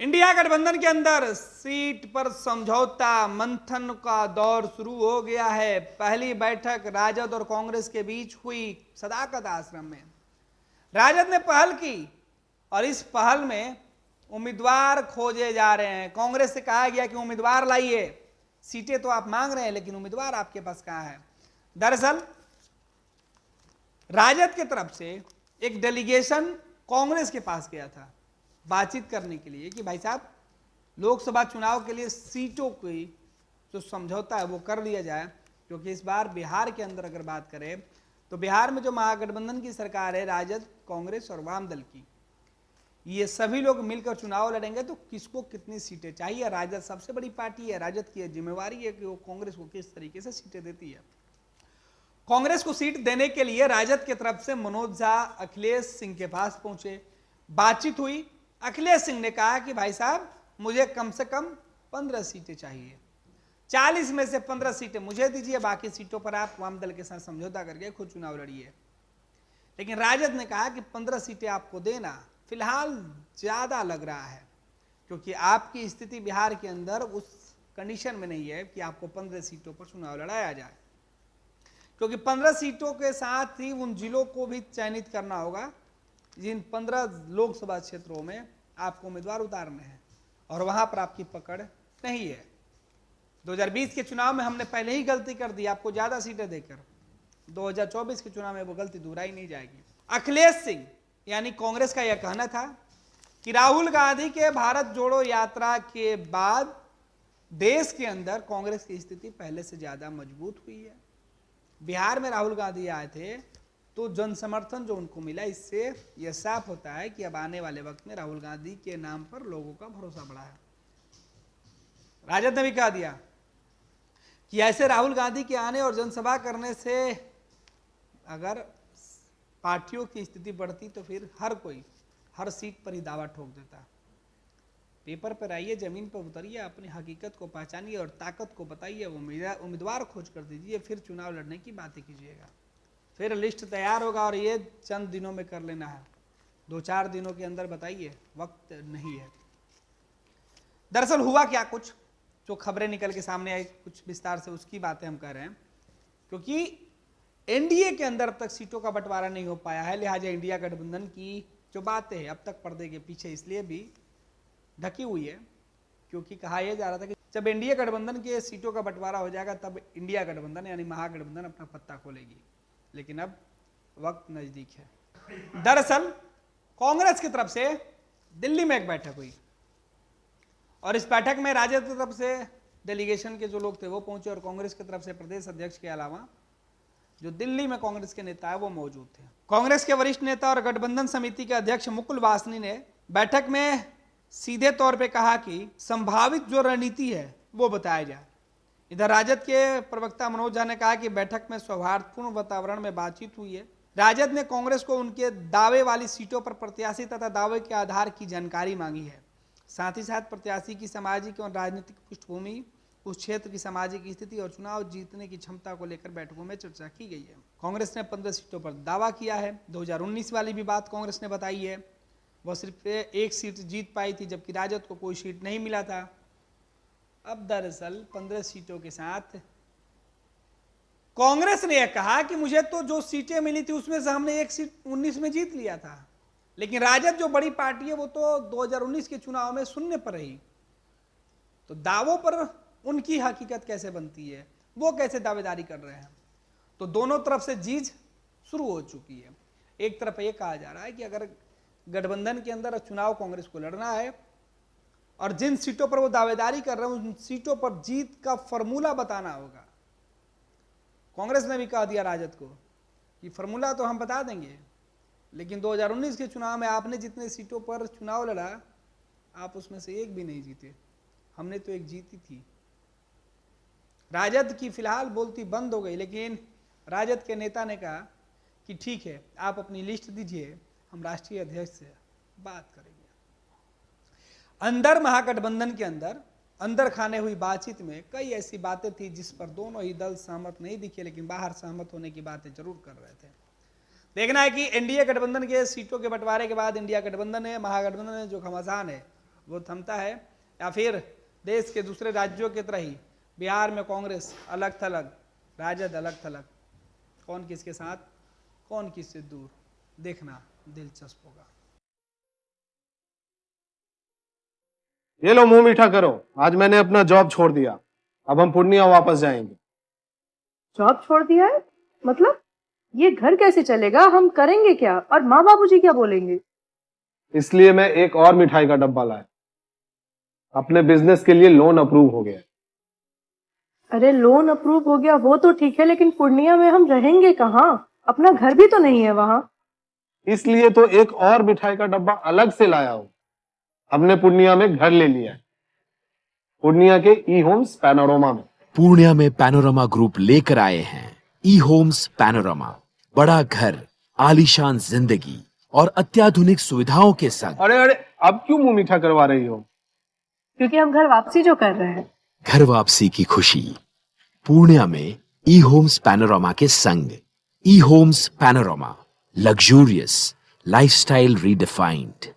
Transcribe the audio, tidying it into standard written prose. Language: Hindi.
इंडिया गठबंधन के अंदर सीट पर समझौता मंथन का दौर शुरू हो गया है। पहली बैठक राजद और कांग्रेस के बीच हुई सदाकत आश्रम में। राजद ने पहल की और इस पहल में उम्मीदवार खोजे जा रहे हैं। कांग्रेस से कहा गया कि उम्मीदवार लाइए, सीटें तो आप मांग रहे हैं लेकिन उम्मीदवार आपके पास कहां है। दरअसल राजद की तरफ से एक डेलीगेशन कांग्रेस के पास गया था बातचीत करने के लिए कि भाई साहब लोकसभा चुनाव के लिए सीटों की जो समझौता है वो कर लिया जाए, क्योंकि इस बार बिहार के अंदर अगर बात करें तो बिहार में जो महागठबंधन की सरकार है, राजद, कांग्रेस और वाम दल की, ये सभी लोग मिलकर चुनाव लड़ेंगे तो किसको कितनी सीटें चाहिए। राजद सबसे बड़ी पार्टी है, राजद की जिम्मेवारी है कि वो कांग्रेस को किस तरीके से सीटें देती है। कांग्रेस को सीट देने के लिए राजद की तरफ से मनोज झा अखिलेश सिंह के पास पहुंचे, बातचीत हुई। अखिलेश सिंह ने कहा कि भाई साहब मुझे कम से कम 15 सीटें चाहिए, 40 में से 15 सीटें मुझे दीजिए, बाकी सीटों पर आप वाम दल के साथ समझौता करके खुद चुनाव लड़िए। लेकिन राजद ने कहा कि 15 सीटें आपको देना फिलहाल ज्यादा लग रहा है, क्योंकि आपकी स्थिति बिहार के अंदर उस कंडीशन में नहीं है कि आपको 15 सीटों पर चुनाव लड़ाया जाए, क्योंकि 15 सीटों के साथ ही उन जिलों को भी चयनित करना होगा जिन 15 लोकसभा क्षेत्रों में आपको उम्मीदवार उतारने हैं और वहां पर आपकी पकड़ नहीं है। 2020 के चुनाव में हमने पहले ही गलती कर दी आपको ज्यादा सीटें देकर, 2024 के चुनाव में वो गलती दोहराई नहीं जाएगी। अखिलेश सिंह यानी कांग्रेस का यह कहना था कि राहुल गांधी के भारत जोड़ो यात्रा के बाद देश के अंदर कांग्रेस की स्थिति पहले से ज्यादा मजबूत हुई है। बिहार में राहुल गांधी आए थे तो जन समर्थन जो उनको मिला, इससे यह साफ होता है कि अब आने वाले वक्त में राहुल गांधी के नाम पर लोगों का भरोसा बढ़ा है। राजद ने भी कह दिया कि ऐसे राहुल गांधी के आने और जनसभा करने से अगर पार्टियों की स्थिति बढ़ती तो फिर हर कोई हर सीट पर ही दावा ठोक देता। पेपर पर आइए, जमीन पर उतरिए, अपनी हकीकत को पहचानिए और ताकत को बताइए, उम्मीदवार खोज कर दीजिए, फिर चुनाव लड़ने की बातें कीजिएगा। फिर लिस्ट तैयार होगा और ये चंद दिनों में कर लेना है, 2-4 दिनों के अंदर बताइए, वक्त नहीं है। दरअसल हुआ क्या, कुछ जो खबरें निकल के सामने आई कुछ विस्तार से उसकी बातें हम कर रहे हैं, क्योंकि एनडीए के अंदर अब तक सीटों का बंटवारा नहीं हो पाया है। लिहाजा इंडिया गठबंधन की जो बातें हैं अब तक पर्दे के पीछे इसलिए भी ढकी हुई है क्योंकि कहा यह जा रहा था कि जब एनडीए गठबंधन के सीटों का बंटवारा हो जाएगा तब इंडिया गठबंधन यानी महागठबंधन अपना पत्ता खोलेगी, लेकिन अब वक्त नजदीक है। दरअसल कांग्रेस की तरफ से दिल्ली में एक बैठक हुई और इस बैठक में राजद की तरफ से डेलीगेशन के जो लोग थे वो पहुंचे और कांग्रेस की तरफ से प्रदेश अध्यक्ष के अलावा जो दिल्ली में कांग्रेस के नेता है वो मौजूद थे। कांग्रेस के वरिष्ठ नेता और गठबंधन समिति के अध्यक्ष मुकुल वासनी ने बैठक में सीधे तौर पे कहा कि संभावित जो रणनीति है वो बताया जाए। इधर राजद के प्रवक्ता मनोज झा ने कहा कि बैठक में सौहार्दपूर्ण वातावरण में बातचीत हुई है। राजद ने कांग्रेस को उनके दावे वाली सीटों पर प्रत्याशी तथा दावे के आधार की जानकारी मांगी है। साथ ही साथ प्रत्याशी की सामाजिक और राजनीतिक पृष्ठभूमि, उस क्षेत्र की सामाजिक स्थिति और चुनाव जीतने की क्षमता को लेकर बैठकों में चर्चा की गई है। कांग्रेस ने 15 सीटों पर दावा किया है। 2019 वाली भी बात कांग्रेस ने बताई है, वह सिर्फ एक सीट जीत पाई थी जबकि राजद को कोई सीट नहीं मिला था। अब दरअसल 15 सीटों के साथ कांग्रेस ने यह कहा कि मुझे तो जो सीटें मिली थी उसमें से हमने एक सीट 19 में जीत लिया था, लेकिन राजद जो बड़ी पार्टी है वो तो 2019 के चुनाव में शून्य पर रही। तो दावों पर उनकी हकीकत कैसे बनती है, वो कैसे दावेदारी कर रहे हैं। तो दोनों तरफ से जीत शुरू हो चुकी है। एक तरफ ये कहा जा रहा है कि अगर गठबंधन के अंदर चुनाव कांग्रेस को लड़ना है और जिन सीटों पर वो दावेदारी कर रहे हैं उन सीटों पर जीत का फॉर्मूला बताना होगा। कांग्रेस ने भी कह दिया राजद को कि फॉर्मूला तो हम बता देंगे, लेकिन 2019 के चुनाव में आपने जितने सीटों पर चुनाव लड़ा आप उसमें से एक भी नहीं जीते, हमने तो एक जीती थी। राजद की फिलहाल बोलती बंद हो गई, लेकिन राजद के नेता ने कहा कि ठीक है आप अपनी लिस्ट दीजिए, हम राष्ट्रीय अध्यक्ष से बात करेंगे। अंदर महागठबंधन के अंदर खाने हुई बातचीत में कई ऐसी बातें थी जिस पर दोनों ही दल सहमत नहीं दिखे, लेकिन बाहर सहमत होने की बातें जरूर कर रहे थे। देखना है कि एनडीए गठबंधन के सीटों के बंटवारे के बाद इंडिया गठबंधन है, महागठबंधन है जो घमासान है, वो थमता है, या फिर देश के दूसरे राज्यों की तरह ही बिहार में कांग्रेस अलग थलग, राजद अलग थलग, कौन किसके साथ कौन किससे दूर, देखना दिलचस्प होगा। ये लो मुंह मीठा करो, आज मैंने अपना जॉब छोड़ दिया, अब हम पूर्णिया वापस जाएंगे। जॉब छोड़ दिया है? मतलब ये घर कैसे चलेगा? हम करेंगे क्या? और माँ बाबूजी क्या बोलेंगे? इसलिए मैं एक और मिठाई का डब्बा लाया, अपने बिजनेस के लिए लोन अप्रूव हो गया। अरे लोन अप्रूव हो गया वो तो ठीक है, लेकिन पूर्णिया में हम रहेंगे कहाँ? अपना घर भी तो नहीं है वहां। इसलिए तो एक और मिठाई का डब्बा अलग से लाया हूं। हमने पूर्णिया में घर ले लिया है, पूर्णिया के ई होम्स पैनोरमा में। पूर्णिया में पैनोरमा ग्रुप लेकर आए हैं ई होम्स पैनोरमा, बड़ा घर, आलीशान जिंदगी और अत्याधुनिक सुविधाओं के संग। अरे अरे, अब क्यों मुंह मीठा करवा रही हो? क्योंकि हम घर वापसी जो कर रहे हैं। घर वापसी की खुशी पूर्णिया में ई होम्स पैनोरमा के संग। E homes panorama, luxurious lifestyle redefined.